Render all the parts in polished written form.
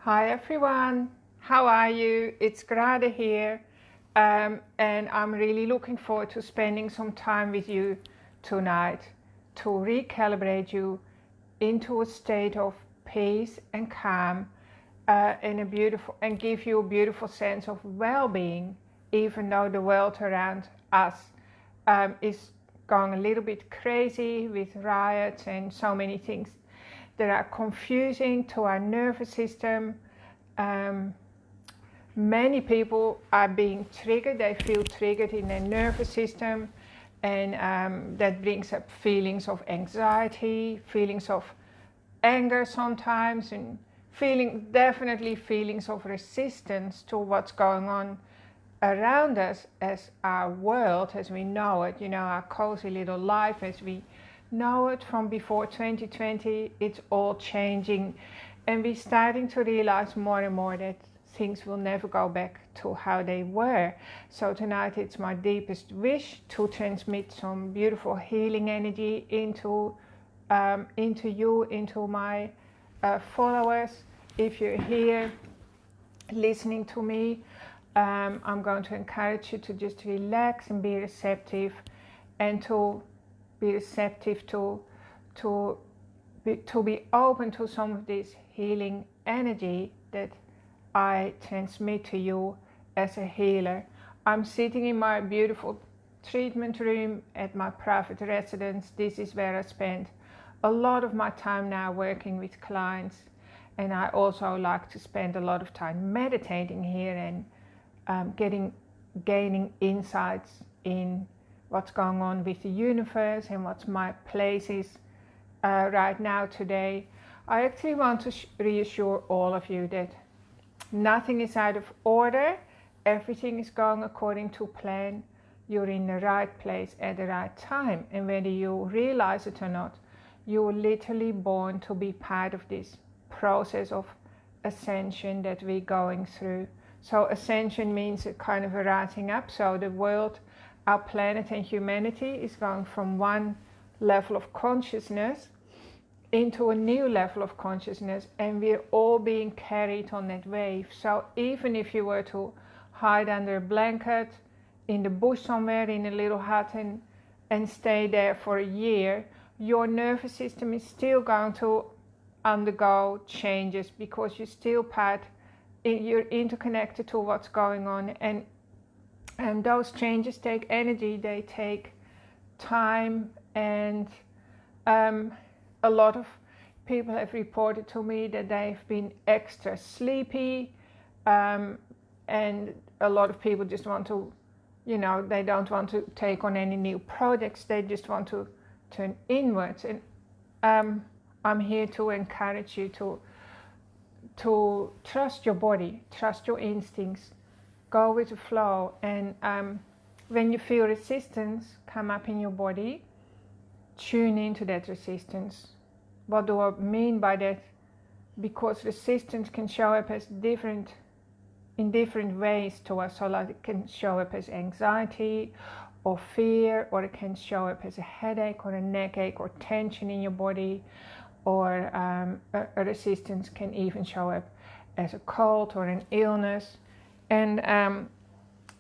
Hi everyone, how are you? It's Grade here, and I'm really looking forward to spending some time with you tonight to recalibrate you into a state of peace and calm, and give you a beautiful sense of well-being, even though the world around us is going a little bit crazy with riots and so many things that are confusing to our nervous system. Um, Many people are being triggered, they feel triggered in their nervous system, and that brings up feelings of anxiety, feelings of anger sometimes, and definitely feelings of resistance to what's going on around us as our world as we know it, our cozy little life as we know it from before 2020. It's all changing, and we're starting to realize more and more that things will never go back to how they were. So tonight it's my deepest wish to transmit some beautiful healing energy into you, into my followers. If you're here listening to me, I'm going to encourage you to just relax and be receptive, and to be receptive to be open to some of this healing energy that I transmit to you as a healer. I'm sitting in my beautiful treatment room at my private residence. This is where I spend a lot of my time now working with clients, and I also like to spend a lot of time meditating here and gaining insights in what's going on with the universe and what my place is right now today. I actually want to reassure all of you that nothing is out of order. Everything is going according to plan. You're in the right place at the right time, and whether you realize it or not, you were literally born to be part of this process of ascension that we're going through. So ascension means a kind of a rising up. So the world, our planet and humanity is going from one level of consciousness into a new level of consciousness, and we're all being carried on that wave. So even if you were to hide under a blanket in the bush somewhere in a little hut and stay there for a year, your nervous system is still going to undergo changes, because you're still you're interconnected to what's going on, and those changes take energy, they take time, and a lot of people have reported to me that they've been extra sleepy, and a lot of people just want to, they don't want to take on any new projects, they just want to turn inwards. And I'm here to encourage you to trust your body, trust your instincts, go with the flow, and when you feel resistance come up in your body, tune into that resistance. What do I mean by that? Because resistance can show up as in different ways to us. So like it can show up as anxiety or fear, or it can show up as a headache or a neck ache or tension in your body, or a resistance can even show up as a cold or an illness. And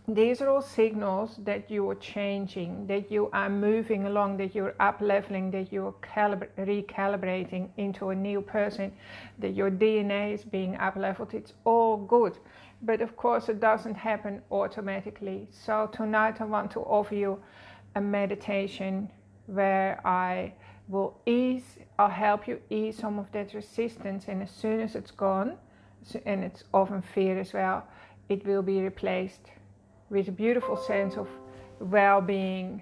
these are all signals that you are changing, that you are moving along, that you're up-leveling, that you're recalibrating into a new person, that your DNA is being up-leveled. It's all good. But of course it doesn't happen automatically. So tonight I want to offer you a meditation where I'll help you ease some of that resistance, and as soon as it's gone, and it's often fear as well, it will be replaced with a beautiful sense of well-being,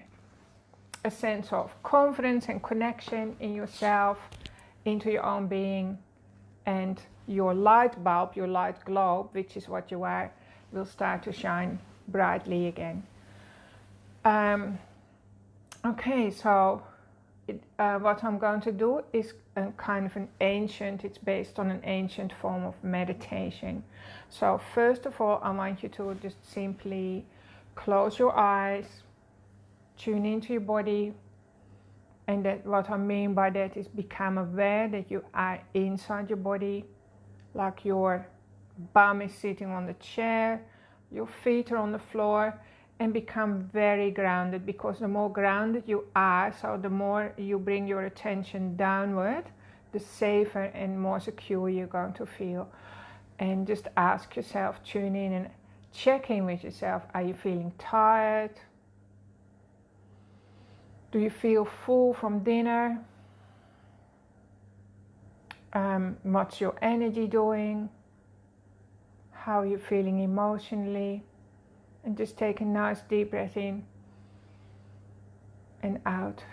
a sense of confidence and connection in yourself, into your own being, and your light bulb, your light globe, which is what you are, will start to shine brightly again. Okay, so what I'm going to do is a kind of it's based on an ancient form of meditation. So first of all, I want you to just simply close your eyes, tune into your body, and that what I mean by that is become aware that you are inside your body. like your bum is sitting on the chair, your feet are on the floor, and become very grounded, because the more grounded you are, so the more you bring your attention downward, the safer and more secure you're going to feel. And just ask yourself, tune in and check in with yourself. Are you feeling tired? Do you feel full from dinner? What's your energy doing? How are you feeling emotionally? And just take a nice deep breath in and out.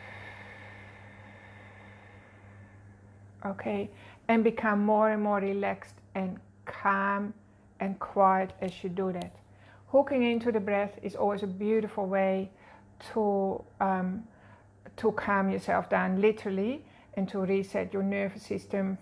Okay, and become more and more relaxed and calm and quiet as you do that. Hooking into the breath is always a beautiful way to calm yourself down, literally, and to reset your nervous system,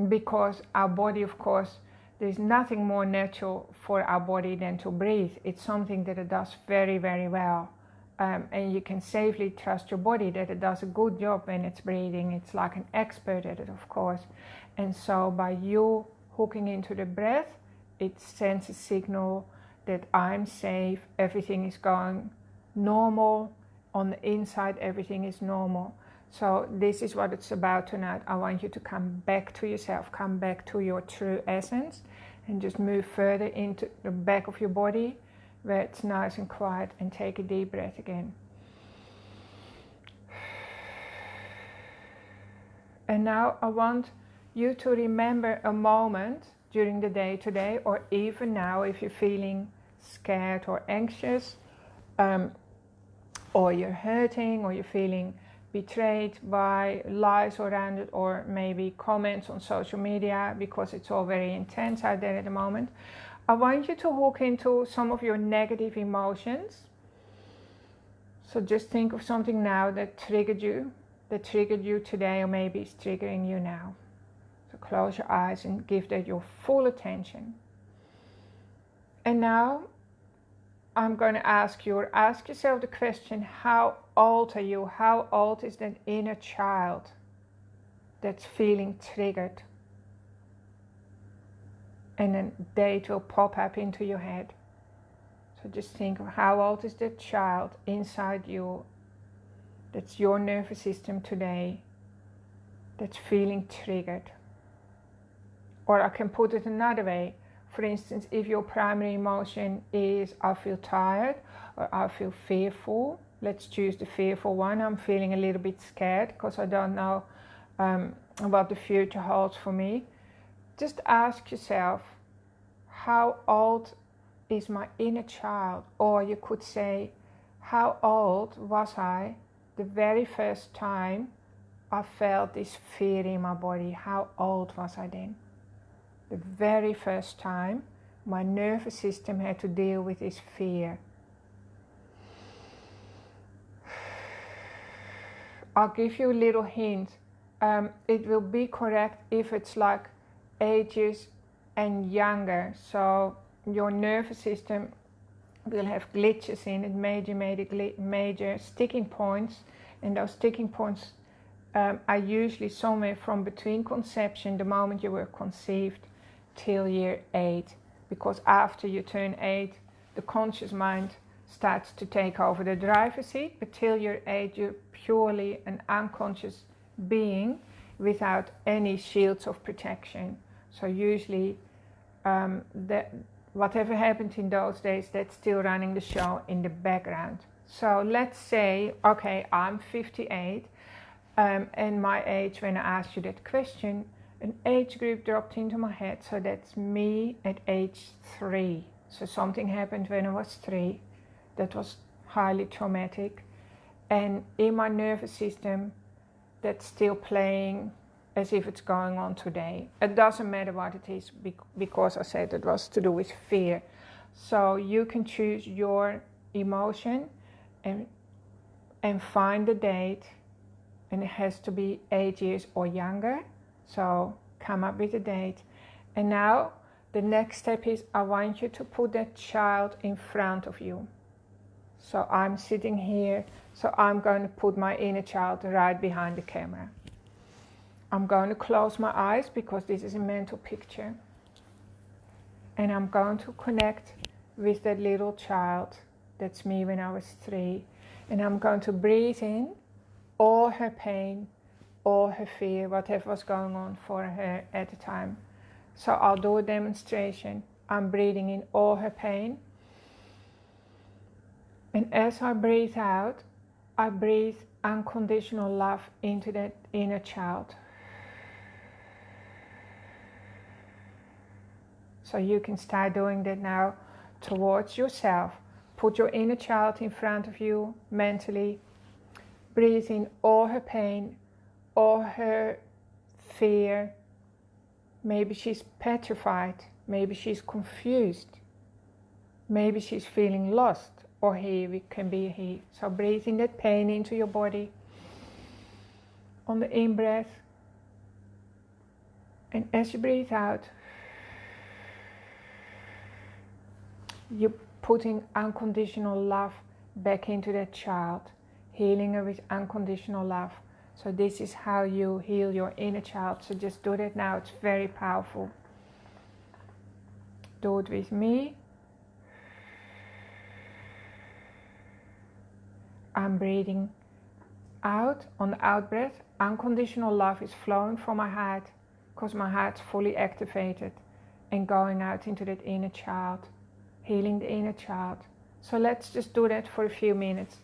because our body, of course, there's nothing more natural for our body than to breathe. It's something that it does very, very well. And you can safely trust your body that it does a good job when it's breathing. It's like an expert at it, of course. And so by you hooking into the breath, it sends a signal that I'm safe, everything is going normal. On the inside, everything is normal. So this is what it's about tonight. I want you to come back to yourself, come back to your true essence, and just move further into the back of your body where it's nice and quiet, and take a deep breath again. And now I want you to remember a moment during the day today, or even now if you're feeling scared or anxious, or you're hurting, or you're feeling betrayed by lies around it, or maybe comments on social media, because it's all very intense out there at the moment. I want you to hook into some of your negative emotions. So just think of something now that triggered you today, or maybe is triggering you now. So close your eyes and give that your full attention. And now I'm going to ask yourself the question, how old are you? How old is that inner child that's feeling triggered? And a date will pop up into your head. So just think of how old is that child inside you, that's your nervous system today, that's feeling triggered. Or I can put it another way. For instance, if your primary emotion is I feel tired or I feel fearful, let's choose the fearful one. I'm feeling a little bit scared because I don't know what the future holds for me. Just ask yourself, how old is my inner child? Or you could say, how old was I the very first time I felt this fear in my body? How old was I then? The very first time my nervous system had to deal with this fear. I'll give you a little hint. It will be correct if it's like ages and younger. So your nervous system will have glitches in it, major sticking points. And those sticking points are usually somewhere from between conception, the moment you were conceived, till year 8. Because after you turn 8, the conscious mind starts to take over the driver's seat. But till year 8, you're purely an unconscious being without any shields of protection. So usually whatever happened in those days, that's still running the show in the background. So let's say, okay, I'm 58, and my age, when I asked you that question, an age group dropped into my head. So that's me at age 3. So something happened when I was 3 that was highly traumatic, and in my nervous system that's still playing as if it's going on today. It doesn't matter what it is, because I said it was to do with fear. So you can choose your emotion and find the date, and it has to be 8 years or younger. So come up with a date. And now the next step is, I want you to put that child in front of you. So I'm sitting here, so I'm going to put my inner child right behind the camera. I'm going to close my eyes because this is a mental picture. And I'm going to connect with that little child. That's me when I was 3. And I'm going to breathe in all her pain, all her fear, whatever was going on for her at the time. So I'll do a demonstration. I'm breathing in all her pain. And as I breathe out, I breathe unconditional love into that inner child. So you can start doing that now towards yourself. Put your inner child in front of you mentally. Breathe in all her pain, all her fear. Maybe she's petrified. Maybe she's confused. Maybe she's feeling lost. Or he can be he. So breathe in that pain into your body. On the in-breath. And as you breathe out, you're putting unconditional love back into that child, healing her with unconditional love. So this is how you heal your inner child. So just do that now. It's very powerful. Do it with me. I'm breathing out. On the out breath, unconditional love is flowing from my heart because my heart's fully activated and going out into that inner child. Healing the inner child. So let's just do that for a few minutes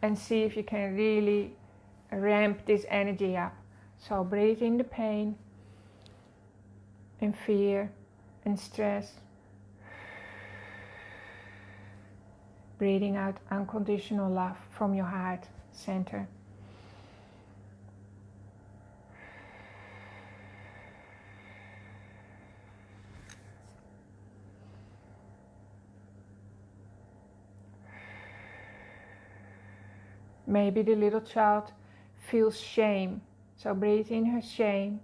and see if you can really ramp this energy up. So breathe in the pain and fear and stress. Breathing out unconditional love from your heart center. Maybe the little child feels shame. So breathe in her shame.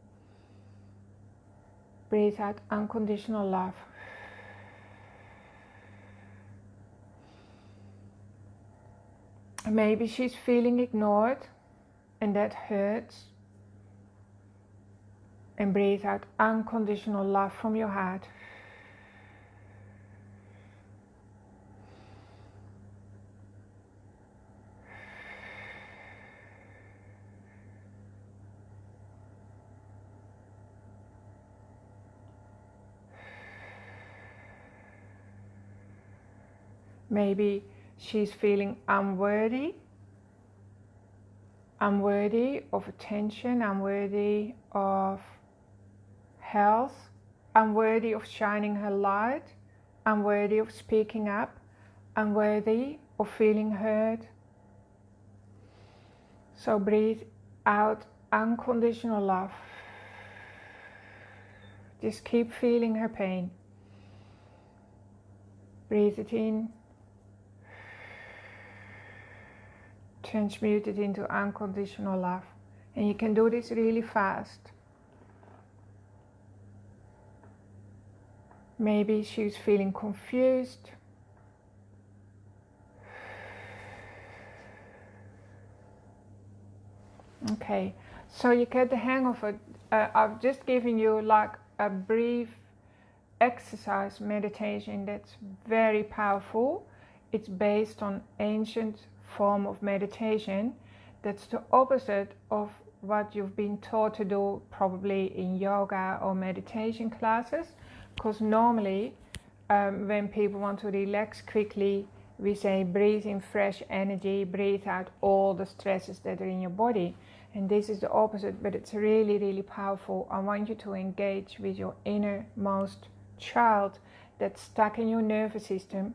Breathe out unconditional love. Maybe she's feeling ignored and that hurts. And breathe out unconditional love from your heart. Maybe she's feeling unworthy. Unworthy of attention, unworthy of health, unworthy of shining her light, unworthy of speaking up, unworthy of feeling heard. So breathe out unconditional love. Just keep feeling her pain. Breathe it in. Transmute it into unconditional love. And you can do this really fast. Maybe she's feeling confused. Okay, so you get the hang of it. I've just given you like a brief exercise meditation that's very powerful. It's based on ancient form of meditation that's the opposite of what you've been taught to do probably in yoga or meditation classes, because normally when people want to relax quickly, we say breathe in fresh energy, breathe out all the stresses that are in your body, and this is the opposite, but it's really, really powerful. I want you to engage with your innermost child that's stuck in your nervous system,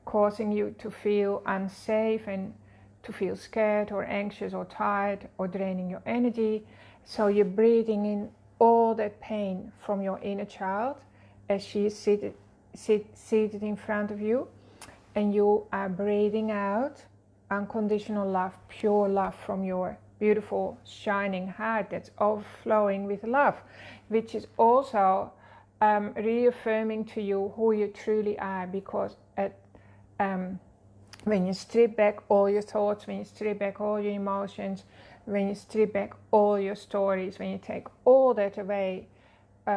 causing you to feel unsafe and to feel scared or anxious or tired or draining your energy. So you're breathing in all that pain from your inner child as she is seated in front of you, and you are breathing out unconditional love, pure love from your beautiful shining heart that's overflowing with love, which is also reaffirming to you who you truly are, because when you strip back all your thoughts, when you strip back all your emotions, when you strip back all your stories, when you take all that away,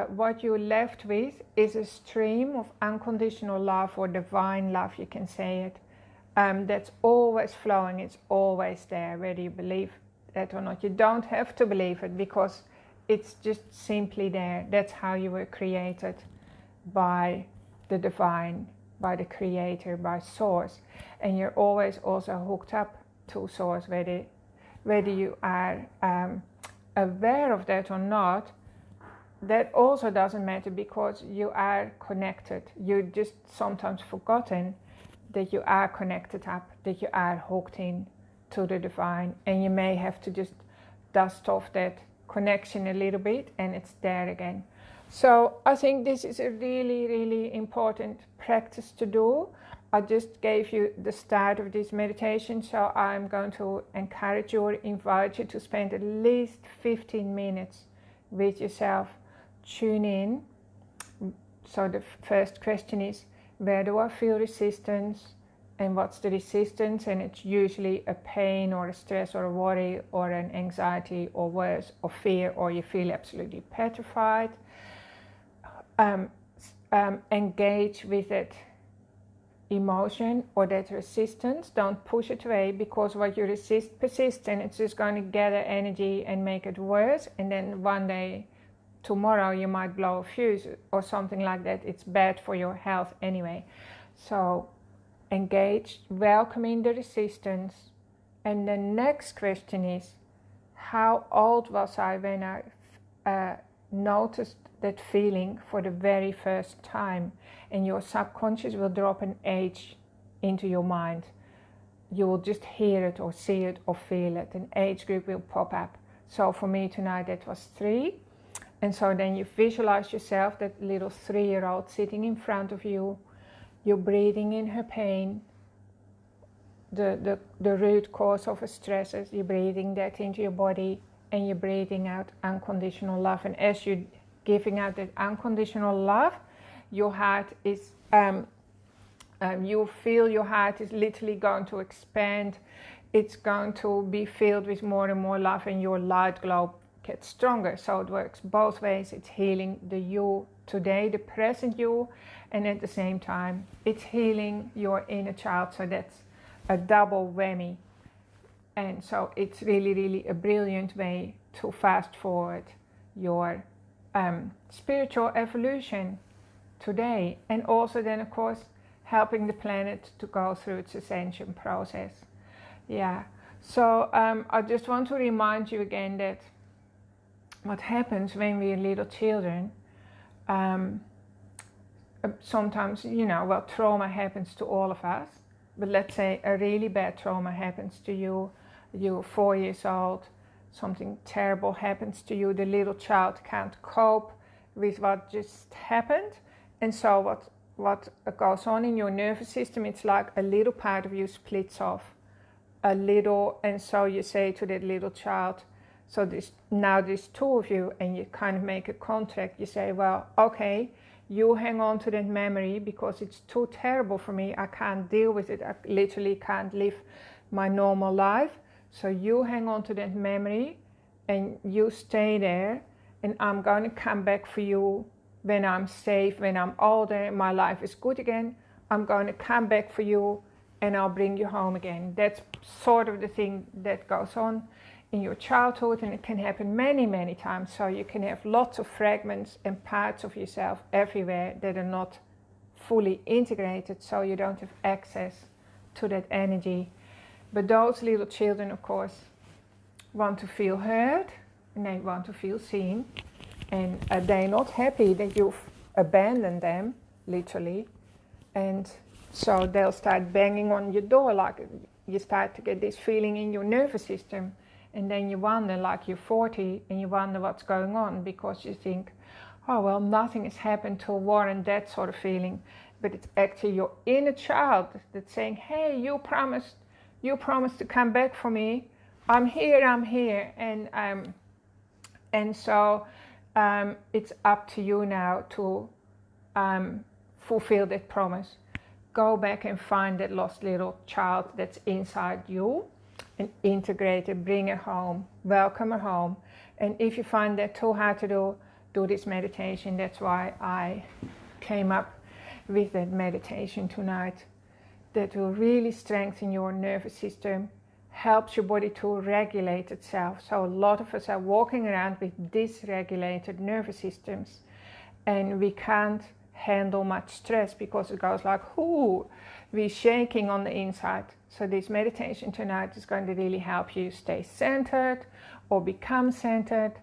what you're left with is a stream of unconditional love, or divine love, you can say it, that's always flowing. It's always there, whether you believe that or not. You don't have to believe it, because it's just simply there. That's how you were created, by the divine, by the creator, by source. And you're always also hooked up to source, whether you are aware of that or not. That also doesn't matter, because you are connected. You just sometimes forgotten that you are connected up, that you are hooked in to the divine, and you may have to just dust off that connection a little bit, and it's there again. So I think this is a really, really important practice to do. I just gave you the start of this meditation, so I'm going to encourage you or invite you to spend at least 15 minutes with yourself. Tune in. So the first question is, where do I feel resistance, and what's the resistance? And it's usually a pain or a stress or a worry or an anxiety or worse, or fear, or you feel absolutely petrified. Engage with that emotion or that resistance. Don't push it away, because what you resist persists, and it's just going to gather energy and make it worse. And then one day, tomorrow, you might blow a fuse or something like that. It's bad for your health anyway. So engage, welcoming the resistance. And the next question is, how old was I when I noticed that feeling for the very first time? And your subconscious will drop an age into your mind. You will just hear it or see it or feel it. An age group will pop up. So for me tonight, that was 3. And so then you visualize yourself, that little 3-year-old sitting in front of you. You're breathing in her pain, the root cause of her stresses. You're breathing that into your body, and you're breathing out unconditional love. And as you're giving out that unconditional love, your heart is, you feel your heart is literally going to expand. It's going to be filled with more and more love, and your light globe gets stronger. So it works both ways. It's healing the you today, the present you, and at the same time, it's healing your inner child. So that's a double whammy. And so it's really, really a brilliant way to fast forward your spiritual evolution today, and also then of course helping the planet to go through its ascension process. Yeah, so I just want to remind you again that what happens when we're little children, sometimes, well, trauma happens to all of us, but let's say a really bad trauma happens to you. You're 4 years old, something terrible happens to you. The little child can't cope with what just happened. And so what goes on in your nervous system, it's like a little part of you splits off a little. And so you say to that little child, so now there's 2 of you, and you kind of make a contract. You say, well, okay, you hang on to that memory because it's too terrible for me. I can't deal with it. I literally can't live my normal life. So you hang on to that memory and you stay there, and I'm going to come back for you when I'm safe, when I'm older and my life is good again. I'm going to come back for you and I'll bring you home again. That's sort of the thing that goes on in your childhood, and it can happen many, many times. So you can have lots of fragments and parts of yourself everywhere that are not fully integrated, so you don't have access to that energy. But those little children, of course, want to feel heard, and they want to feel seen, and they're not happy that you've abandoned them, literally. And so they'll start banging on your door, like you start to get this feeling in your nervous system. And then you wonder, like you're 40, and you wonder what's going on, because you think, oh, well, nothing has happened to warrant that sort of feeling. But it's actually your inner child that's saying, hey, you promised to come back for me. I'm here. And so it's up to you now to fulfill that promise. Go back and find that lost little child that's inside you, and integrate it, bring it home, welcome it home. And if you find that too hard to do this meditation. That's why I came up with that meditation tonight. That will really strengthen your nervous system, helps your body to regulate itself. So a lot of us are walking around with dysregulated nervous systems, and we can't handle much stress because it goes like, ooh, we're shaking on the inside. So this meditation tonight is going to really help you stay centered or become centered.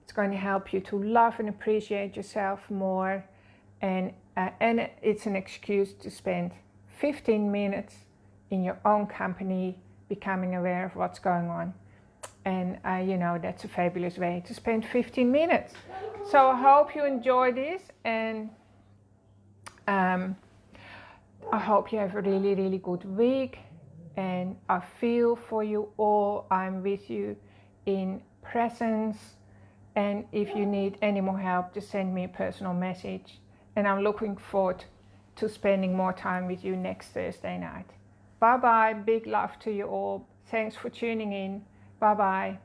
It's going to help you to love and appreciate yourself more, and it's an excuse to spend 15 minutes in your own company, becoming aware of what's going on. And that's a fabulous way to spend 15 minutes. So I hope you enjoy this, and I hope you have a really, really good week. And I feel for you all. I'm with you in presence. And if you need any more help, just send me a personal message. And I'm looking forward to spending more time with you next Thursday night. Bye bye. Big love to you all. Thanks for tuning in. Bye bye.